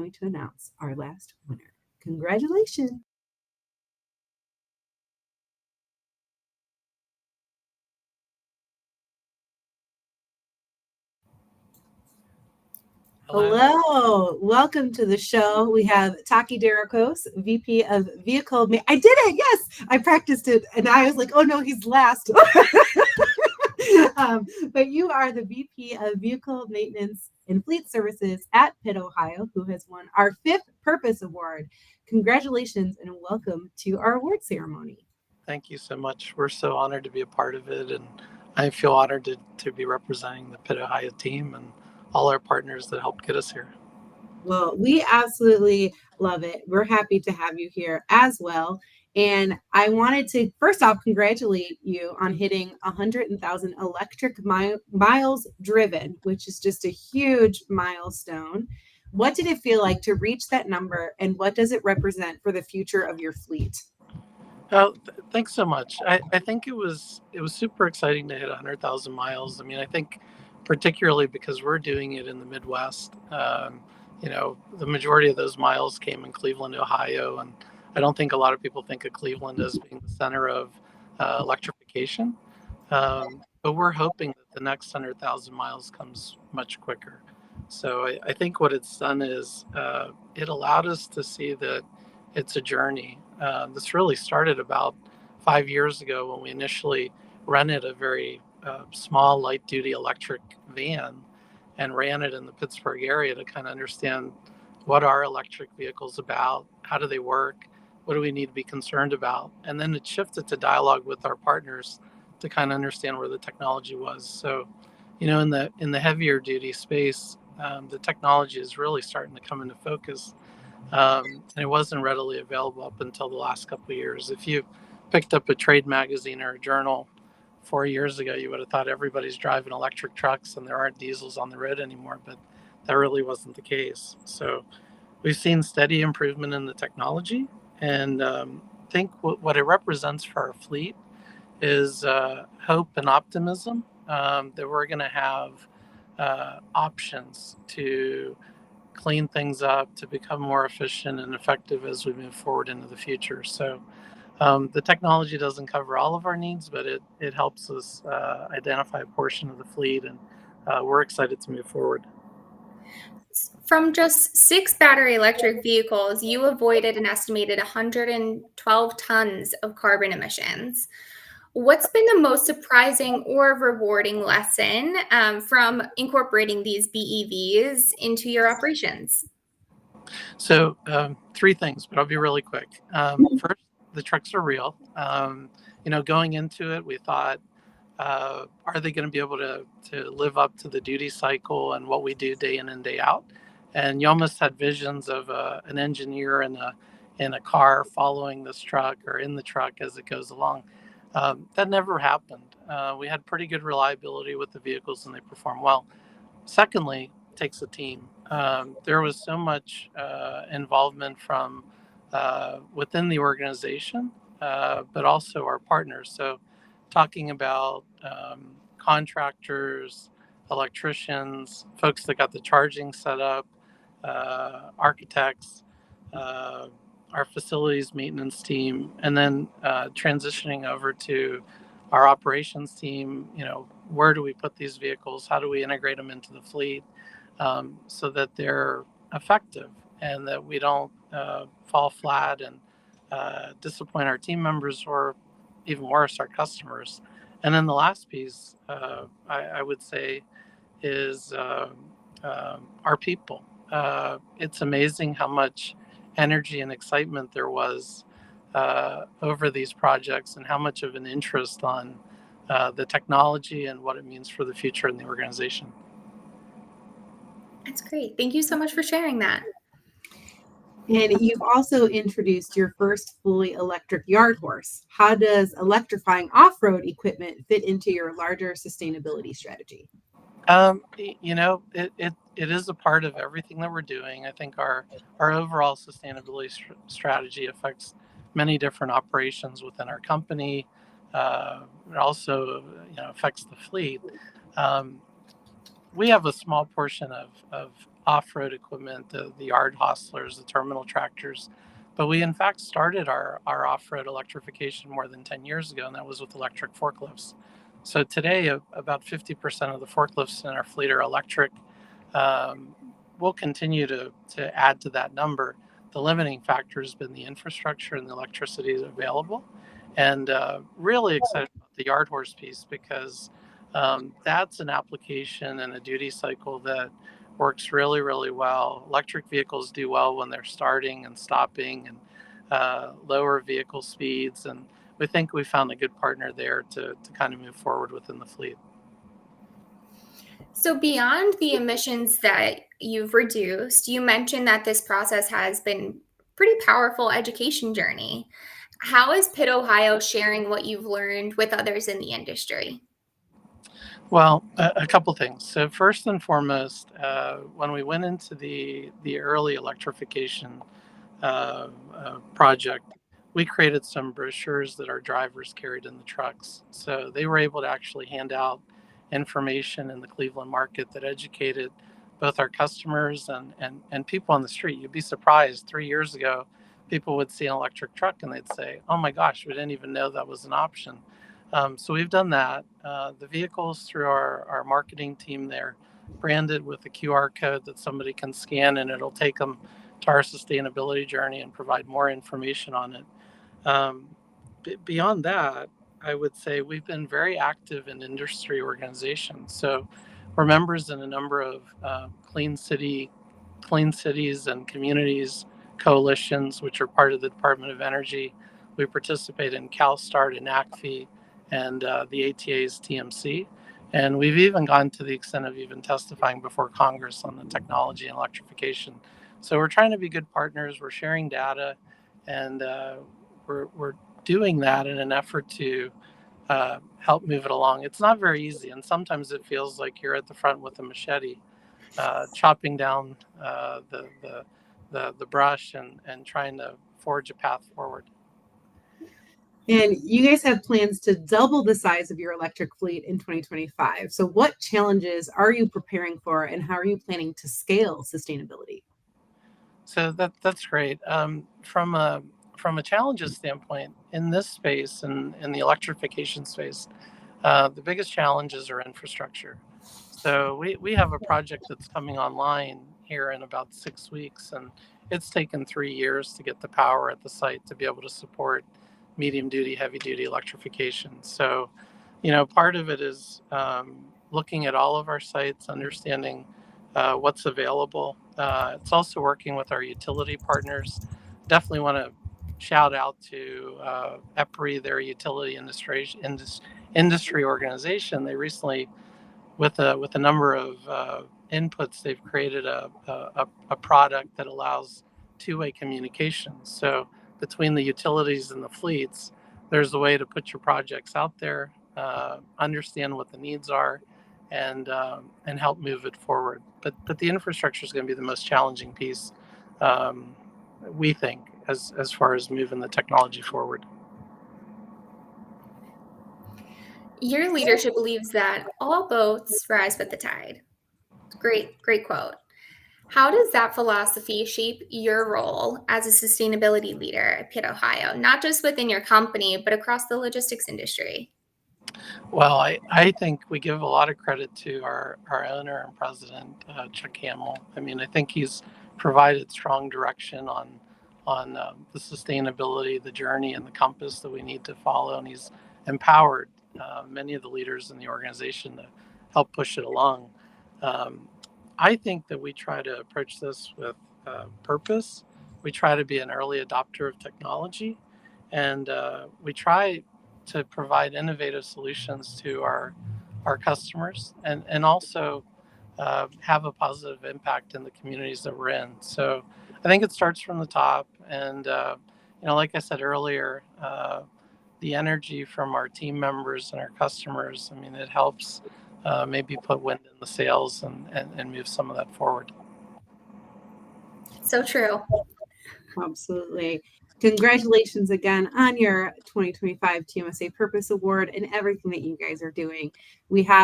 going to announce our last winner. Congratulations. Hello, welcome to the show. We have Taki Derakos, VP of Vehicle. I did it, yes. I practiced it, and I was like, oh no, he's last. But you are the VP of Vehicle Maintenance and Fleet Services at PITT Ohio, who has won our 5th Purpose Award. Congratulations and welcome to our award ceremony. Thank you so much. We're so honored to be a part of it, and I feel honored to be representing the PITT Ohio team and all our partners that helped get us here. Well, we absolutely love it. We're happy to have you here as well. And I wanted to first off congratulate you on hitting 100,000 electric miles driven, which is just a huge milestone. What did it feel like to reach that number, and what does it represent for the future of your fleet? Oh, thanks so much. I think it was super exciting to hit 100,000 miles. I mean, I think particularly because we're doing it in the Midwest. The majority of those miles came in Cleveland, Ohio, and I don't think a lot of people think of Cleveland as being the center of electrification. But we're hoping that the next 100,000 miles comes much quicker. So I think what it's done is it allowed us to see that it's a journey. This really started about 5 years ago when we initially rented a very small light duty electric van and ran it in the Pittsburgh area to kind of understand what are electric vehicles about, how do they work, what do we need to be concerned about, and then it shifted to dialogue with our partners to kind of understand where the technology was. So, in the heavier duty space, the technology is really starting to come into focus, and it wasn't readily available up until the last couple of years. If you picked up a trade magazine or a journal 4 years ago, you would have thought everybody's driving electric trucks and there aren't diesels on the road anymore, but that really wasn't the case. So we've seen steady improvement in the technology, and I think what it represents for our fleet is hope and optimism that we're going to have options to clean things up, to become more efficient and effective as we move forward into the future. So the technology doesn't cover all of our needs, but it helps us identify a portion of the fleet, and we're excited to move forward. From just 6 battery electric vehicles, you avoided an estimated 112 tons of carbon emissions. What's been the most surprising or rewarding lesson from incorporating these BEVs into your operations? So 3 things, but I'll be really quick. First, the trucks are real. Going into it, we thought, are they going to be able to live up to the duty cycle and what we do day in and day out? And you almost had visions of an engineer in a car following this truck or in the truck as it goes along. That never happened. We had pretty good reliability with the vehicles and they perform well. Secondly, it takes a team. There was so much involvement from within the organization, but also our partners. So talking about contractors, electricians, folks that got the charging set up, architects, our facilities maintenance team, and then transitioning over to our operations team. Where do we put these vehicles? How do we integrate them into the fleet so that they're effective and that we don't fall flat and disappoint our team members or even worse, our customers. And then the last piece, I would say, is our people. It's amazing how much energy and excitement there was over these projects and how much of an interest on the technology and what it means for the future in the organization. That's great. Thank you so much for sharing that. And you've also introduced your first fully electric yard horse. How does electrifying off-road equipment fit into your larger sustainability strategy? It is a part of everything that we're doing. I think our overall sustainability strategy affects many different operations within our company. It also affects the fleet. We have a small portion of off-road equipment, the yard hostlers, the terminal tractors. But we in fact started our off-road electrification more than 10 years ago, and that was with electric forklifts. So today, about 50% of the forklifts in our fleet are electric. We'll continue to add to that number. The limiting factor has been the infrastructure and the electricity is available. And really excited about the yard horse piece because that's an application and a duty cycle that works really, really well. Electric vehicles do well when they're starting and stopping and lower vehicle speeds. And we think we found a good partner there to kind of move forward within the fleet. So beyond the emissions that you've reduced, you mentioned that this process has been pretty powerful education journey. How is PITT Ohio sharing what you've learned with others in the industry? Well, a couple things. So first and foremost, when we went into the early electrification project, we created some brochures that our drivers carried in the trucks. So they were able to actually hand out information in the Cleveland market that educated both our customers and people on the street. You'd be surprised, 3 years ago, people would see an electric truck and they'd say, oh my gosh, we didn't even know that was an option. So we've done that. The vehicles through our marketing team there, branded with a QR code that somebody can scan and it'll take them to our sustainability journey and provide more information on it. Beyond that, I would say we've been very active in industry organizations. So we're members in a number of clean cities and communities coalitions, which are part of the Department of Energy. We participate in CalSTART and ACFE and the ATA's TMC. And we've even gone to the extent of even testifying before Congress on the technology and electrification. So we're trying to be good partners. We're sharing data, and we're doing that in an effort to help move it along. It's not very easy, and sometimes it feels like you're at the front with a machete, chopping down the brush and trying to forge a path forward. And you guys have plans to double the size of your electric fleet in 2025. So what challenges are you preparing for, and how are you planning to scale sustainability? So that's great. From a challenges standpoint, in this space and in the electrification space, the biggest challenges are infrastructure. So we have a project that's coming online here in about 6 weeks, and it's taken 3 years to get the power at the site to be able to support medium duty, heavy duty electrification. So, part of it is looking at all of our sites, understanding what's available. It's also working with our utility partners. Definitely want to shout out to EPRI, their utility industry organization. They recently, with a number of inputs, they've created a product that allows two-way communication. So between the utilities and the fleets, there's a way to put your projects out there, understand what the needs are, and help move it forward. But the infrastructure is going to be the most challenging piece, we think, as far as moving the technology forward. Your leadership believes that all boats rise with the tide. Great quote. How does that philosophy shape your role as a sustainability leader at PITT Ohio, not just within your company, but across the logistics industry? Well, I think we give a lot of credit to our owner and president, Chuck Hamill. I mean, I think he's provided strong direction on the sustainability, the journey, and the compass that we need to follow, and he's empowered many of the leaders in the organization to help push it along. I think that we try to approach this with purpose. We try to be an early adopter of technology, and we try to provide innovative solutions to our customers and also have a positive impact in the communities that we're in. So I think it starts from the top. And, like I said earlier, the energy from our team members and our customers, I mean, it helps maybe put wind in the sails and move some of that forward. So true. Absolutely. Congratulations again on your 2025 TMSA Purpose Award and everything that you guys are doing. We have